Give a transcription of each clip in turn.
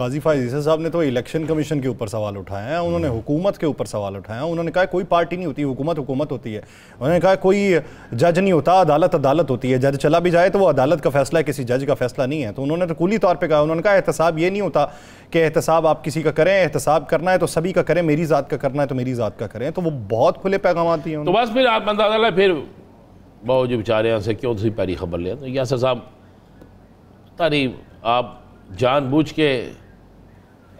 काजी फायज ईसा साहब ने तो इलेक्शन कमीशन के ऊपर सवाल उठाए हैं, उन्होंने हुकूमत के ऊपर सवाल उठाए हैं, उन्होंने कहा कोई पार्टी नहीं होती, हुकूमत हुकूमत होती है। उन्होंने कहा कोई जज नहीं होता, अदालत अदालत होती है, जज चला भी जाए तो वो अदालत का फैसला है, किसी जज का फैसला नहीं है। तो उन्होंने तो कुली तौर पर कहा, उन्होंने कहा एहतसाब ये नहीं होता कि एहतसाब आप किसी का करें, एहतसाब करना है तो सभी का करें, मेरी ज़ात का करना है तो मेरी ज़ात का करें। तो वो बहुत खुले पैगाम दिए हैं। तो बस फिर आप अंदाजा फिर बहुत जो बेचारे यहाँ से क्यों सी पहली खबर लिया। तो यासर साहब तारीफ आप जानबूझ के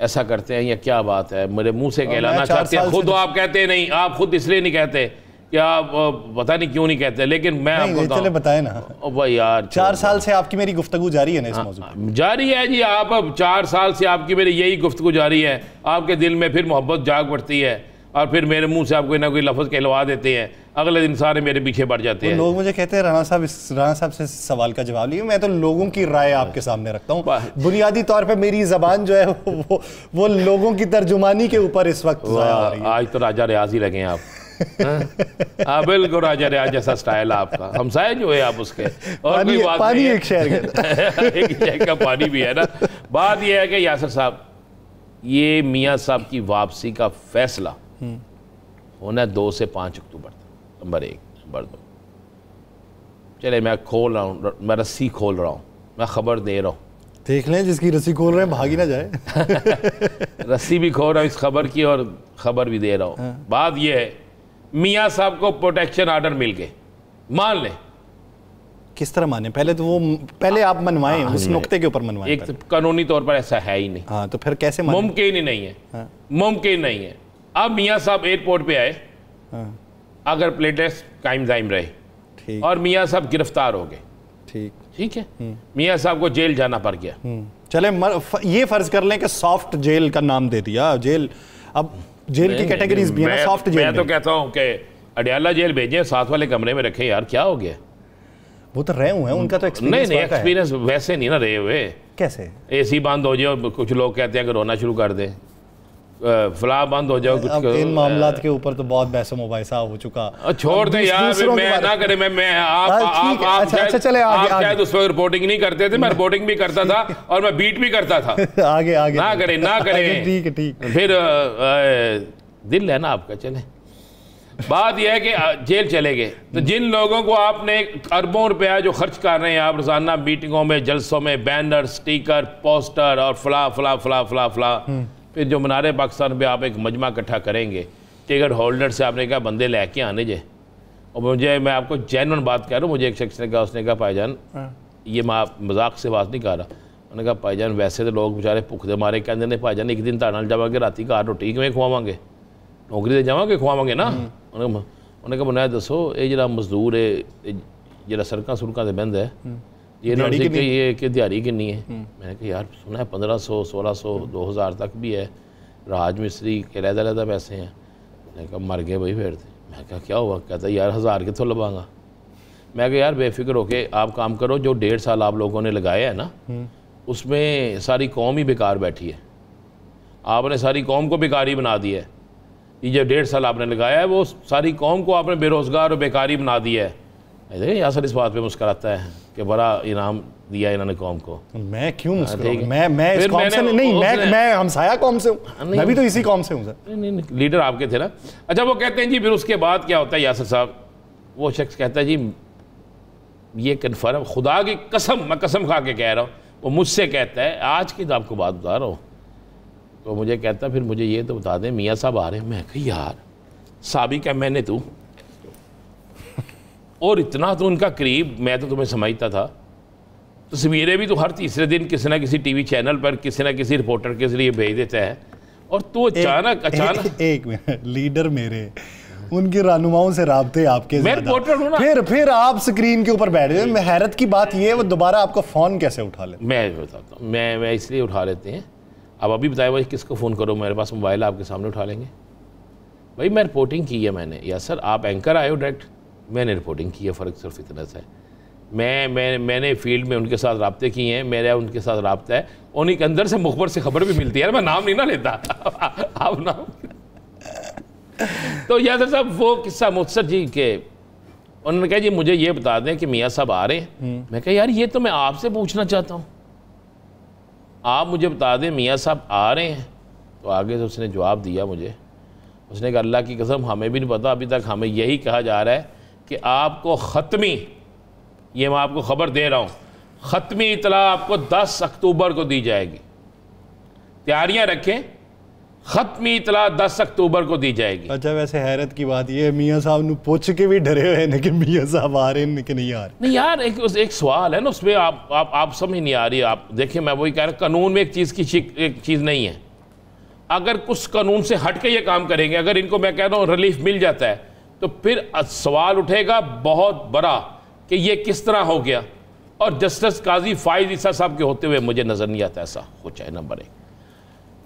ऐसा करते हैं या क्या बात है? मेरे मुंह से कहलाना चाहते हैं, खुद आप कहते नहीं, आप खुद इसलिए नहीं कहते कि आप पता नहीं क्यों नहीं कहते, लेकिन मैं आपको चले बताए ना भाई यार 4 साल से आपकी मेरी गुफ्तगू जारी है ना इस मौजूद पर? जारी है जी। आप अब 4 साल से आपकी मेरी यही गुफ्तगू जारी है, आपके दिल में फिर मोहब्बत जाग पड़ती है और फिर मेरे मुंह से आप कोई ना कोई लफ्ज़ कहलवा देते हैं, अगले दिन सारे मेरे पीछे बढ़ जाते हैं। लोग मुझे कहते हैं राणा साहब से सवाल का जवाब लिए। मैं तो लोगों की राय आपके सामने रखता हूँ। बुनियादी तौर पे मेरी ज़बान जो है वो लोगों की तर्जुमानी के ऊपर इस वक्त ज़ाया हो रही है। आज तो राजा रियाज ही लगे आप। हाँ बिल्कुल राजा रियाज जैसा स्टाइल आपका, हमसाए जो है आप उसके। और कोई बात पानी नहीं, एक शहर का पानी भी है ना। बात यह है कि यासर साहब, ये मियाँ साहब की वापसी का फैसला होना है 2 से 5 अक्टूबर तक। नंबर 1। नंबर 2, चले मैं खोल रहा हूँ, मैं रस्सी खोल रहा हूँ, मैं खबर दे रहा हूँ, देख लें जिसकी रस्सी खोल रहे हैं भागी ना जाए। रस्सी भी खोल रहा हूँ इस खबर की और खबर भी दे रहा हूँ। हाँ। बात यह है, मियाँ साहब को प्रोटेक्शन आर्डर मिल गए, मान लें। किस तरह माने? पहले आप मनवाएं, उस नुक्ते के ऊपर मनवाएं। एक तो कानूनी तौर पर ऐसा है ही नहीं। हाँ, तो फिर कैसे माने? मुमकिन ही नहीं है। हाँ। मुमकिन नहीं है। अब मियाँ साहब एयरपोर्ट पे आए, हाँ। अगर प्लेटेस कायम दायम रहे और मियाँ साहब गिरफ्तार हो गए, ठीक है, मियाँ साहब को जेल जाना पड़ गया। चले ये फर्ज कर लें कि सॉफ्ट जेल का नाम दे दिया। जेल, अब जेल की कैटेगरीज भी है ना, सॉफ्ट जेल। मैं तो कहता हूँ कि अडियाला जेल भेजें, साथ वाले कमरे में रखें। यार क्या हो गया? वो तो रहे हुए हैं, उनका तो एक्सपीरियंस नहीं एक्सपीरियंस वैसे नहीं ना रहे हुए। कैसे? एसी बंद हो जाए, कुछ लोग कहते हैं कि रोना शुरू कर दें, फला बंद हो जाओ कुछ। अब इन मामलात के ऊपर तो बहुत बहस मुबाहिसा हो चुका। छोड़ दे यार, मैं ना करे, मैं आप शायद उस वक्त रिपोर्टिंग नहीं करते थे, मैं रिपोर्टिंग भी करता था और मैं बीट भी करता था। आगे ना करे ठीक है ठीक। फिर दिल है ना आपका। चले, बात यह है कि जेल चले गए, तो जिन लोगों को आपने अरबों रुपया जो खर्च कर रहे हैं आप रोजाना मीटिंगों में, जलसों में, बैनर, स्टिकर, पोस्टर और फला फला फला फला फला, फिर जो मनारे पाकिस्तान पे आप एक मजमा इकट्ठा करेंगे, टिकट होल्डर से आपने कहा बंदे लेके आने जे। और मुझे, मैं आपको जेन्युइन बात कह रहा हूँ, मुझे एक शख्स ने कहा, उसने कहा भाईजान, ये मैं मजाक से बात नहीं कर रहा, उन्होंने कहा भाईजान वैसे तो लोग बेचारे भुखते मारे कहते हैं भाईजान एक दिन ताड़ जावांगे, राती घर रोटी किवें खवावांगे, नौकरी तो जावांगे खवावांगे ना। उन्होंने कहा बनाया दसो ये जरा मजदूर है जरा सड़कों सुड़कों से बंद है, ये दिहाड़ी कितनी है? मैंने कहा यार सुना है 1500, 1600, 2000 तक भी है, राज मिस्त्री के लहदा पैसे हैं। मैंने कहा मर गए भाई फिर। मैं कहा क्या हुआ? कहता यार 1000 कितों लवांगा। मैं कहा यार बेफिक्र होके आप काम करो, जो 1.5 साल आप लोगों ने लगाया है ना, उसमें सारी कौम ही बेकार बैठी है, आपने सारी कौम को बेकारी बना दिया है। ये जो 1.5 साल आपने लगाया है वो सारी कौम को आपने बेरोजगार और बेकारी बना दिया है। यासर इस बात पे मुस्कुराता है कि बड़ा इनाम दिया इन्होंने कौम को। मैं क्यों मुस्कुराऊं? मैं इस कौम से नहीं, मैं हमसाया कौम से हूं, मैं भी तो इसी कौम से हूं सर। नहीं, लीडर आपके थे ना। अच्छा, वो कहते हैं जी फिर उसके बाद क्या होता है यासर साहब? वो शख्स कहता है जी ये कन्फर्म, खुदा की कसम, मैं कसम खा के कह रहा हूँ, वो मुझसे कहता है, आज की आपको बात बता रहा हूँ, तो मुझे कहता फिर मुझे ये तो बता दें मियाँ साहब आ रहे हैं। मैं कहा यार साबिक है मैंने तू, और इतना तो उनका करीब, मैं तो तुम्हें समझता था, तस्वीरें भी तो हर तीसरे दिन किसी ना किसी टीवी चैनल पर किसी ना किसी रिपोर्टर के जरिए भेज देता है, और तू अचानक एक मिनट, लीडर मेरे, उनके रहनुमाओं से राब्ते आपके, मैं रिपोर्टर हूं ना, फिर आप स्क्रीन के ऊपर बैठ गए। हैरत की बात ये है वो दोबारा आपका फ़ोन कैसे उठा लेते? मैं बताता हूँ, मैं इसलिए उठा लेते हैं। अब अभी बताया भाई किसको फ़ोन करो, मेरे पास मोबाइल आपके सामने उठा लेंगे। भाई मैं रिपोर्टिंग की है मैंने, या सर आप एंकर आए हो डायरेक्ट, मैंने रिपोर्टिंग की है, फ़र्क सिर्फ इतना सा है। मैंने फील्ड में उनके साथ राब्ते किए हैं, मेरा उनके साथ राब्ता है, उन्हीं के अंदर से मुखबर से खबर भी मिलती है। मैं नाम नहीं ना लेता आप नाम तो यासर साहब वो किस्सा मुख्तसर जी के, उन्होंने कहा जी मुझे ये बता दें कि मियाँ साहब आ रहे हैं। मैं कहा यार ये तो मैं आपसे पूछना चाहता हूँ, आप मुझे बता दें मियाँ साहब आ रहे हैं? तो आगे से उसने जवाब दिया मुझे, उसने कहा अल्लाह की कसम हमें भी नहीं पता, अभी तक हमें यही कहा जा रहा है कि आपको ख़त्मी, ये मैं आपको ख़बर दे रहा हूँ, ख़त्मी इतला आपको 10 अक्टूबर को दी जाएगी। तैयारियां रखें, ख़त्मी इतला 10 अक्टूबर को दी जाएगी। अच्छा, वैसे हैरत की बात ये मियाँ साहब ने पूछ के भी डरे हुए हैं कि मियाँ साहब आ रहे हैं कि नहीं आ रहे। नहीं यार, एक सवाल है ना उसमें, आप समझ नहीं आ रही। आप देखिए, मैं वही कह रहा हूँ, कानून में एक चीज़ नहीं है। अगर कुछ कानून से हट के ये काम करेंगे, अगर इनको मैं कह रहा हूँ रिलीफ मिल जाता है, तो फिर सवाल उठेगा बहुत बड़ा कि ये किस तरह हो गया। और जस्टिस काजी फाइज ईसा साहब के होते हुए मुझे नज़र नहीं आता ऐसा कुछ है। नंबर 1।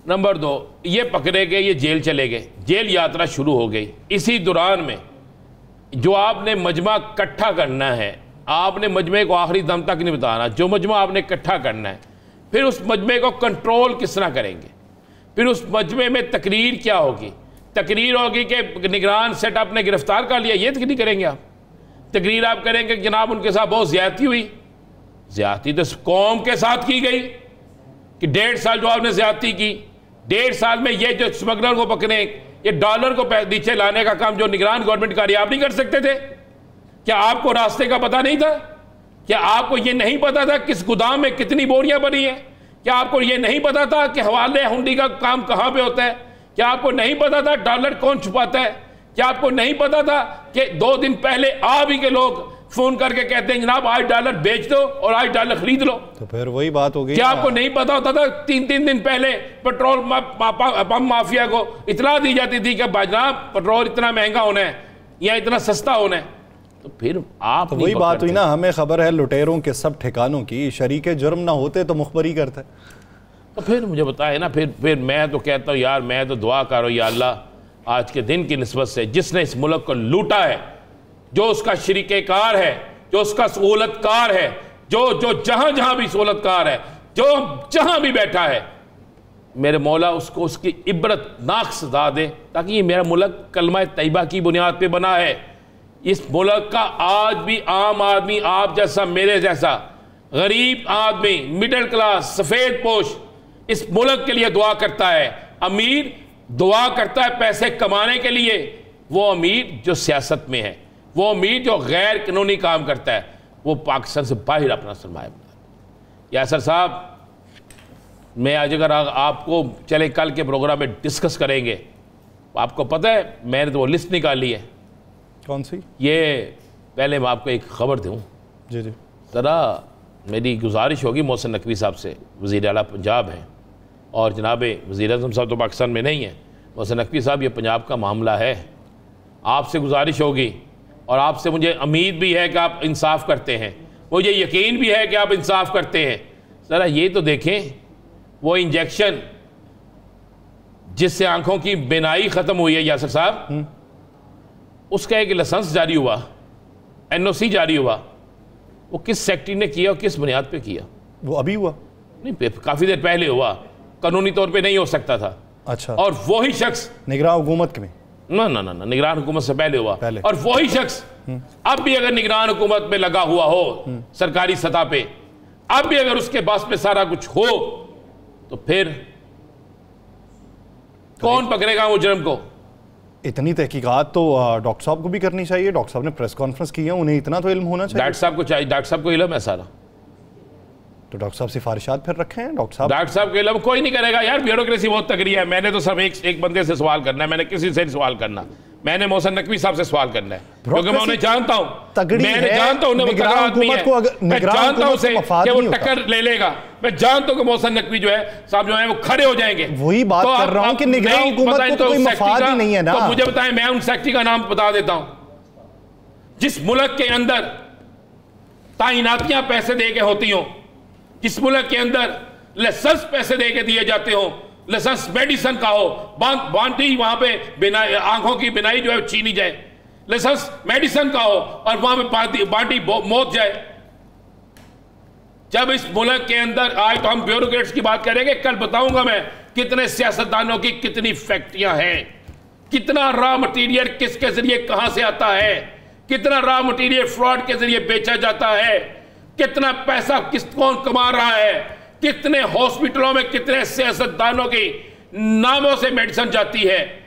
नंबर 2, ये पकड़े गए, ये जेल चले गए, जेल यात्रा शुरू हो गई। इसी दौरान में जो आपने मजमा इकट्ठा करना है, आपने मजमे को आखिरी दम तक नहीं बताना, जो मजमा आपने इकट्ठा करना है, फिर उस मजमे को कंट्रोल किस तरह करेंगे, फिर उस मजमे में तकरीर क्या होगी। तकरीर होगी कि निगरान सेट आपने गिरफ्तार कर लिया, ये तकरीर करेंगे आप। तकरीर आप करेंगे जनाब उनके साथ बहुत ज्यादती हुई। ज्यादती तो कौम के साथ की गई कि 1.5 साल जो आपने ज्यादती की, 1.5 साल में ये जो स्मगलर को पकड़े, ये डॉलर को नीचे लाने का काम जो निगरान गवर्नमेंट का, आप नहीं कर सकते थे? क्या आपको रास्ते का पता नहीं था? क्या आपको ये नहीं पता था किस गोदाम में कितनी बोरियां बनी है? क्या आपको ये नहीं पता था कि हवाले हुंडी का काम कहां पे होता है? क्या आपको नहीं पता था डॉलर कौन छुपाता है? क्या आपको नहीं पता था कि 2 दिन पहले आप ही के लोग फोन करके कहते हैं जनाब आज डॉलर बेच दो और आज डॉलर खरीद लो? तो फिर वही बात हो गई। क्या आपको नहीं पता होता था 3-3 दिन पहले पेट्रोल पंप माफिया को इतला दी जाती थी कि जनाब पेट्रोल इतना महंगा होना है या इतना सस्ता होना है? तो फिर आप तो वही बात हुई ना, हमें खबर है लुटेरों के सब ठिकानों की, शरीके जुर्म ना होते तो मुखबरी करते। तो फिर मुझे बताए ना, फिर मैं तो कहता हूँ यार, मैं तो दुआ करो या अल्लाह आज के दिन की निस्बत से जिसने इस मुल्क को लूटा है, जो उसका शरीकेकार है, जो उसका सहूलतकार है, जो जहां जहां भी सहूलतकार है, जो जहां भी बैठा है, मेरे मौला उसको उसकी इबरतनाक सजा दे, ताकि ये मेरा मुल्क कलमा तैयबा की बुनियाद पे बना है। इस मुल्क का आज भी आम आदमी, आप जैसा मेरे जैसा गरीब आदमी, मिडिल क्लास, सफेद पोश इस मुल्क के लिए दुआ करता है। अमीर दुआ करता है पैसे कमाने के लिए, वो अमीर जो सियासत में है, वो अमीर जो गैर कानूनी काम करता है, वो पाकिस्तान से बाहर अपना सरमाया बनाता है। यासर साहब, मैं आज अगर आपको चले कल के प्रोग्राम में डिस्कस करेंगे, आपको पता है मैंने तो वो लिस्ट निकाली है। कौन सी? ये पहले मैं आपको एक खबर दूँ। जी जी। ज़रा मेरी गुजारिश होगी मोहसिन नकवी साहब से, वज़ीर आला पंजाब हैं, और जनाब वज़ीर आज़म साहब तो पाकिस्तान में नहीं है। मोहसिन नकवी साहब, ये पंजाब का मामला है, आपसे गुजारिश होगी और आपसे मुझे उम्मीद भी है कि आप इंसाफ करते हैं, मुझे यकीन भी है कि आप इंसाफ करते हैं। ज़रा ये तो देखें, वो इंजेक्शन जिससे आंखों की बिनाई ख़त्म हुई है यासर साहब, उसका एक लाइसेंस जारी हुआ, NOC जारी हुआ, वो किस सेक्रेटरी ने किया और किस बुनियाद पे किया? वो अभी हुआ? नहीं, काफ़ी देर पहले हुआ, कानूनी तौर पे नहीं हो सकता था। अच्छा। और वही शख्स निगरान हुकूमत में? ना ना ना ना, निगरान हुकूमत से पहले हुआ। और वही शख्स अब भी अगर निगरान हुकूमत में लगा हुआ हो सरकारी सतह पे, अब भी अगर उसके पास में सारा कुछ हो, तो फिर कौन पकड़ेगा मुजरिम को? इतनी तहकीकात तो डॉक्टर साहब को भी करनी चाहिए। डॉक्टर साहब ने प्रेस कॉन्फ्रेंस की है, उन्हें इतना तो इल्म होना चाहिए। डॉक्टर साहब को चाहिए, डॉक्टर साहब को इल्म है सारा। तो डॉक्टर साहब सिफारिशात फिर रखे हैं डॉक्टर साहब के इल्म कोई नहीं करेगा यार, ब्यूरोक्रेसी बहुत तगड़ी है। मैंने तो सब एक बंदे से सवाल करना है, मैंने किसी से सवाल करना, मैंने मोहसिन नकवी साहब से सवाल करना है, क्योंकि मैं उन्हें जानता हूं, मैंने जानता हूं मैं जानता हूं उसे कि वो टक्कर ले लेगा। मैं जानता हूं कि मोहसिन नकवी जो है साहब जो है वो खड़े हो जाएंगे। वही बात कर रहा हूं कि निगरान हुकूमत को तो कोई मफाद ही नहीं है ना। तो मुझे बताएं, मैं उन सेक्रेटरी का नाम बता देता हूं जिस मुल्क के अंदर तैनातियां पैसे दे के होती हों, जिस मुल्क के अंदर लाइसेंस पैसे दे के दिए जाते हो, लाइसेंस मेडिसिन का हो, बांटी वहां पे आंखों की बिनाई जो है छीनी जाए, लाइसेंस मेडिसिन का हो और वहां पे बांटी मौत जाए। जब इस मुल्क के अंदर, आज तो हम ब्यूरोक्रेट्स की बात करेंगे, कल बताऊंगा मैं कितने सियासतदानों की कितनी फैक्ट्रियां हैं, कितना रॉ मटीरियल किसके जरिए कहां से आता है, कितना रॉ मटीरियल फ्रॉड के जरिए बेचा जाता है, कितना पैसा कौन कमा रहा है, कितने हॉस्पिटलों में कितने सियासतदानों की नामों से मेडिसिन जाती है।